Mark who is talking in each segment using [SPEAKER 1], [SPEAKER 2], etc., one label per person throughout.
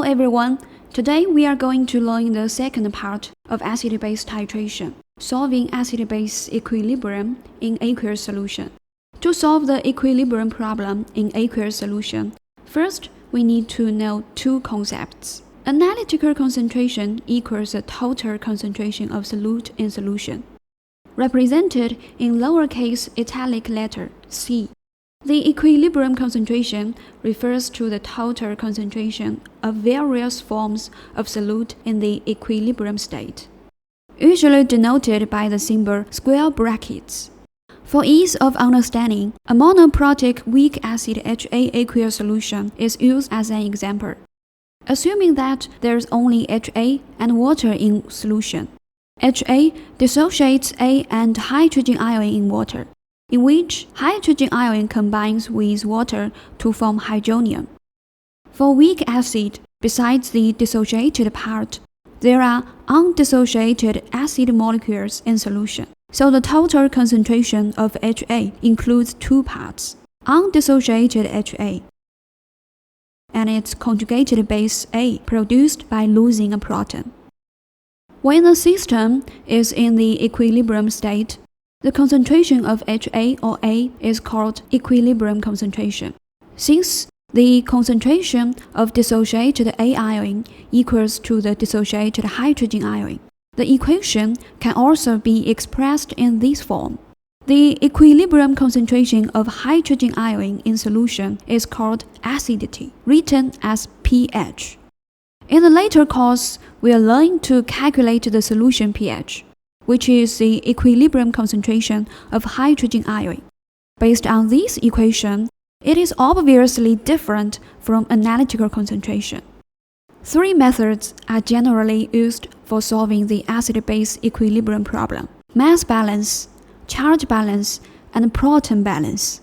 [SPEAKER 1] Hello everyone. Today we are going to learn the second part of acid-base titration, solving acid-base equilibrium in aqueous solution. To solve the equilibrium problem in aqueous solution, first we need to know two concepts. Analytical concentration equals the total concentration of solute in solution, represented in lowercase italic letter C. The equilibrium concentration refers to the total concentration of various forms of solute in the equilibrium state, usually denoted by the symbol square brackets. For ease of understanding, a monoprotic weak acid HA aqueous solution is used as an example. Assuming that there is only HA and water in solution, HA dissociates A and hydrogen ion in water, in which hydrogen ion combines with water to form hydronium. For weak acid, besides the dissociated part, there are undissociated acid molecules in solution. So the total concentration of HA includes two parts, undissociated HA and its conjugated base A produced by losing a proton. When the system is in the equilibrium state, the concentration of HA or A is called equilibrium concentration. Since the concentration of dissociated A ion equals to the dissociated hydrogen ion, the equation can also be expressed in this form. The equilibrium concentration of hydrogen ion in solution is called acidity, written as pH. In the later course, we are learning to calculate the solution pH, which is the equilibrium concentration of hydrogen ion. Based on this equation, it is obviously different from analytical concentration. Three methods are generally used for solving the acid-base equilibrium problem: mass balance, charge balance, and proton balance.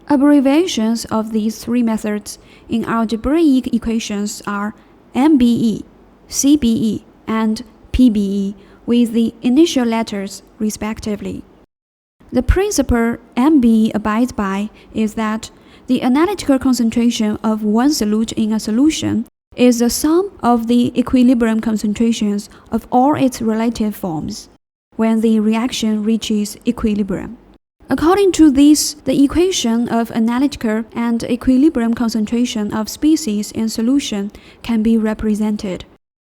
[SPEAKER 1] Abbreviations of these three methods in algebraic equations are MBE, CBE, and PBE, with the initial letters respectively. The principle MBE abides by is that the analytical concentration of one solute in a solution is the sum of the equilibrium concentrations of all its relative forms when the reaction reaches equilibrium. According to this, the equation of analytical and equilibrium concentration of species in solution can be represented.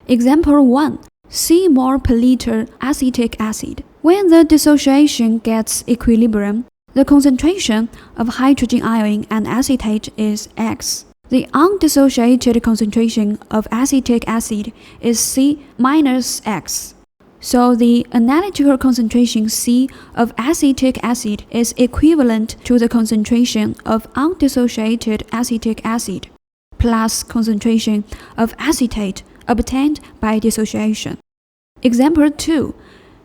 [SPEAKER 1] Example 1. C mol per liter acetic acid. When the dissociation gets equilibrium, the concentration of hydrogen ion and acetate is X. The undissociated concentration of acetic acid is C minus X. So the analytical concentration C of acetic acid is equivalent to the concentration of undissociated acetic acid plus concentration of acetate obtained by dissociation. Example 2.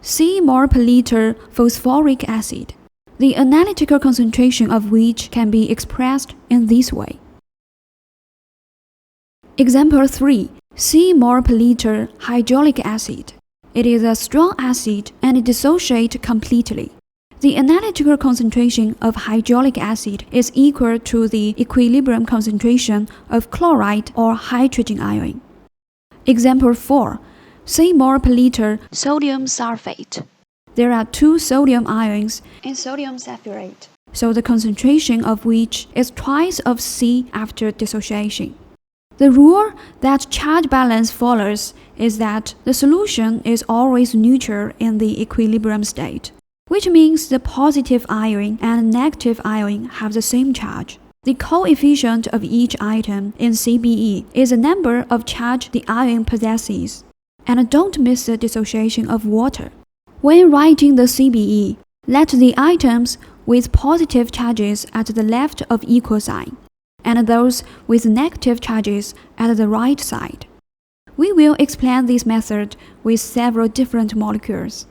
[SPEAKER 1] C mol per liter phosphoric acid, the analytical concentration of which can be expressed in this way. Example 3. C mol per liter hydraulic acid. It is a strong acid and it dissociates completely. The analytical concentration of hydraulic acid is equal to the equilibrium concentration of chloride or hydrogen ion. Example 4. C mol per liter sodium sulfate. There are two sodium ions in sodium sulfate, so the concentration of which is twice of C after dissociation. The rule that charge balance follows is that the solution is always neutral in the equilibrium state, which means the positive ion and negative ion have the same charge. The coefficient of each item in CBE is the number of charge the ion possesses. And don't miss the dissociation of water. When writing the CBE, let the items with positive charges at the left of equal sign, and those with negative charges at the right side. We will explain this method with several different molecules.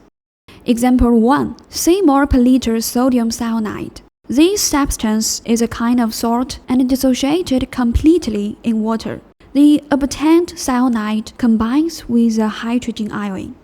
[SPEAKER 1] Example 1. C mol per liter sodium cyanide. This substance is a kind of salt and dissociated completely in water. The obtained cyanide combines with a hydrogen ion.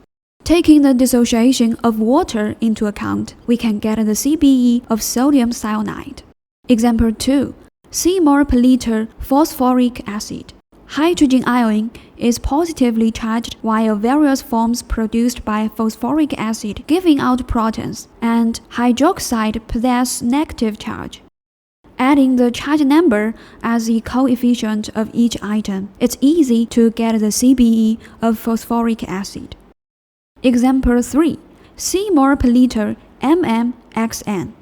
[SPEAKER 1] Taking the dissociation of water into account, we can get the CBE of sodium cyanide. Example 2. C mol per liter phosphoric acid. hydrogen ion is positively charged while various forms produced by phosphoric acid giving out protons, and hydroxide possess negative charge. Adding the charge number as the coefficient of each item, it's easy to get the CBE of phosphoric acid. Example 3. C mole per liter mmXn.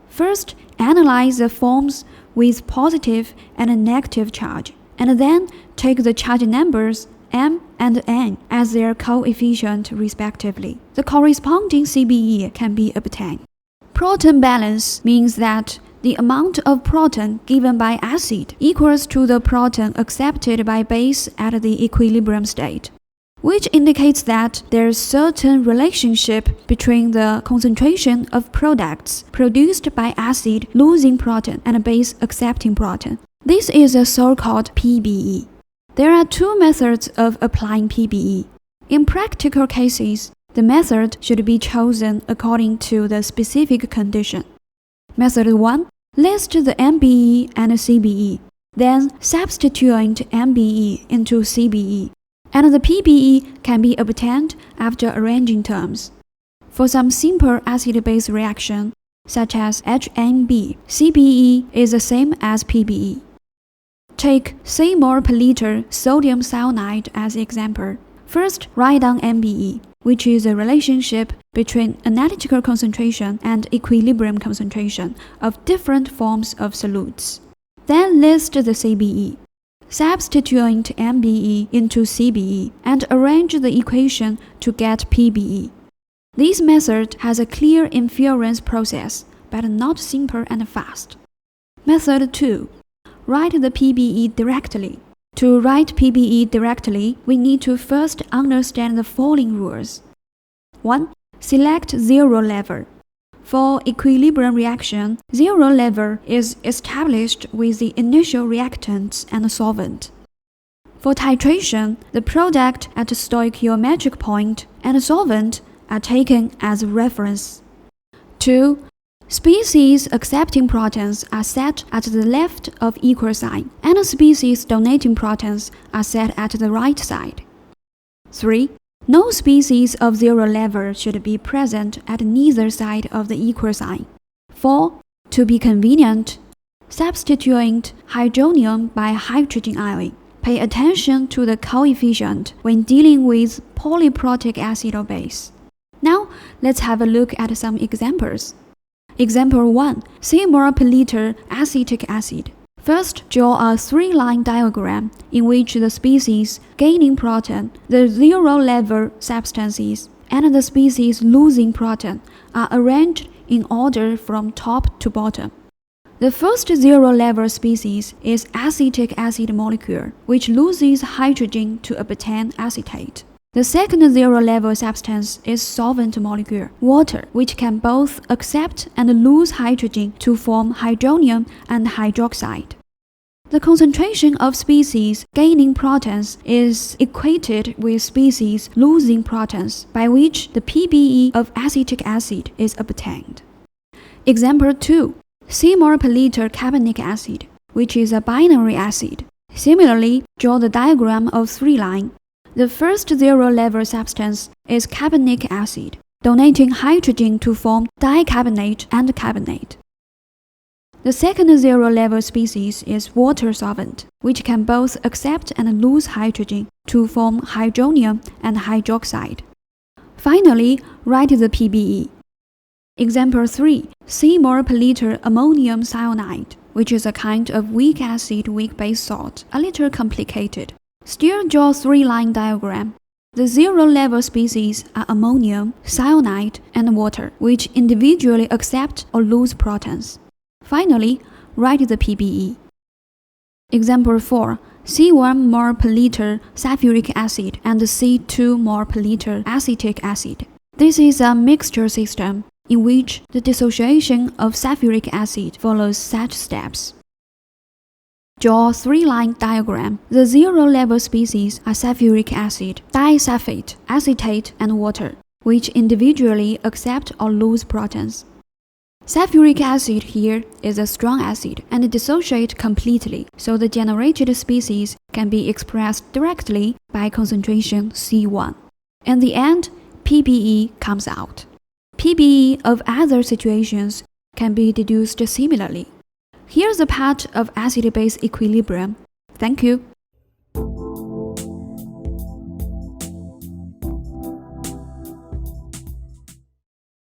[SPEAKER 1] First, analyze the forms with positive and negative charge, and then take the charge numbers m and n as their coefficient respectively. The corresponding CBE can be obtained. Proton balance means that the amount of proton given by acid equals to the proton accepted by base at the equilibrium state, which indicates that there's certain relationship between the concentration of products produced by acid losing proton and base accepting proton. This is a so-called PBE. There are two methods of applying PBE. In practical cases, the method should be chosen according to the specific condition. Method 1. List the MBE and CBE, then substitute MBE into CBE, and the PBE can be obtained after arranging terms. For some simple acid-base reaction, such as HNB, CBE is the same as PBE. Take C mole per liter sodium cyanide as example. First, write down MBE, which is a relationship between analytical concentration and equilibrium concentration of different forms of solutes. Then list the CBE. Substitute MBE into CBE and arrange the equation to get PBE. This method has a clear inference process, but not simple and fast. Method 2. Write the PBE directly. To write PBE directly, we need to first understand the following rules. 1. Select zero level. For equilibrium reaction, zero level is established with the initial reactants and solvent. For titration, the product at stoichiometric point and solvent are taken as reference. 2. Species accepting protons are set at the left of equal sign, and species donating protons are set at the right side. 3. No species of zero level should be present at neither side of the equal sign. 4. To be convenient, substitute hydronium by hydrogen ion. Pay attention to the coefficient when dealing with polyprotic acid or base. Now, let's have a look at some examples. Example 1. C mole per liter acetic acid. First, draw a three-line diagram in which the species gaining proton, the zero-level substances, and the species losing proton are arranged in order from top to bottom. The first zero-level species is acetic acid molecule, which loses hydrogen to obtain acetate. The second zero-level substance is solvent molecule, water, which can both accept and lose hydrogen to form hydronium and hydroxide. The concentration of species gaining protons is equated with species losing protons, by which the PBE of acetic acid is obtained. Example 2. C mole per liter carbonic acid, which is a binary acid. Similarly, draw the diagram of three-line. The first zero-level substance is carbonic acid, donating hydrogen to form dicarbonate and carbonate. The second zero-level species is water solvent, which can both accept and lose hydrogen to form hydronium and hydroxide. Finally, write the PBE. Example 3. C mole per liter ammonium cyanide, which is a kind of weak acid, weak base salt, a little complicated. Still draw three-line diagram. The zero-level species are ammonium, cyanide, and water, which individually accept or lose protons. Finally, write the PBE. Example 4. C1 mole per liter sulfuric acid and C2 mole per liter acetic acid. This is a mixture system in which the dissociation of sulfuric acid follows such steps. Draw three-line diagram. The zero-level species are sulfuric acid, disulfate, acetate, and water, which individually accept or lose protons. Sulfuric acid here is a strong acid and dissociates completely, so the generated species can be expressed directly by concentration C1. In the end, PBE comes out. PBE of other situations can be deduced similarly. Here's a part of acid-base equilibrium. Thank you.